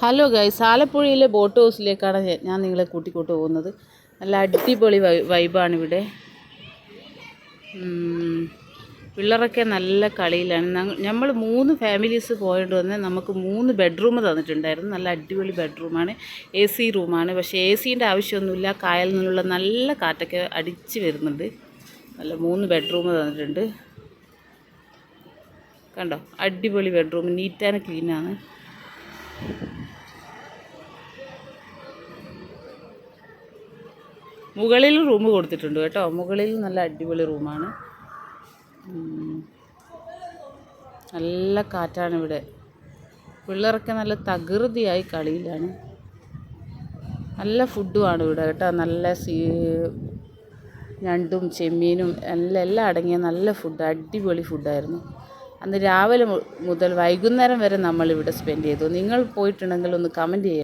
Hello guys, ആലപ്പുഴയിലെ boat ഹൗസിലേക്കാണ് ഞാൻ നിങ്ങളെ കൂട്ടിക്കൊണ്ട് പോകുന്നത്. നല്ല അടിപൊളി വൈബാണ് ഇവിടെ. പിള്ളേരൊക്കെ നല്ല കളിയിലാണ്. നമ്മൾ 3 ഫാമിലീസ് പോയിട്ട് വന്ന് നമുക്ക് 3 ബെഡ്റൂം തന്നിട്ടുണ്ടായിരുന്നു. നല്ല അടിപൊളി ബെഡ്റൂമാണ്, AC റൂമാണ്. പക്ഷേ ACൻ്റെ ആവശ്യമൊന്നുമില്ല, കായലിൽ നിന്നുള്ള നല്ല കാറ്റൊക്കെ അടിച്ച് വരുന്നുണ്ട്. നല്ല 3 ബെഡ്റൂം തന്നിട്ടുണ്ട്. കണ്ടോ, അടിപൊളി ബെഡ്റൂം, നീറ്റ് ആൻഡ് ക്ലീനാണ്. മുകളിൽ റൂം കൊടുത്തിട്ടുണ്ട് കേട്ടോ. മുകളിൽ നല്ല അടിപൊളി റൂമാണ്. നല്ല കാറ്റാണ് ഇവിടെ. പിള്ളേരൊക്കെ നല്ല തകൃതിയായി കളിയിലാണ്. നല്ല ഫുഡുമാണ് ഇവിടെ കേട്ടോ. നല്ല ഞണ്ടും ചെമ്മീനും എല്ലാം അടങ്ങിയ നല്ല ഫുഡ്, അടിപൊളി ഫുഡായിരുന്നു. അന്ന് രാവിലെ മുതൽ വൈകുന്നേരം വരെ നമ്മളിവിടെ സ്പെൻഡ് ചെയ്തു. നിങ്ങൾ പോയിട്ടുണ്ടെങ്കിൽ ഒന്ന് കമൻറ്റ് ചെയ്യുക.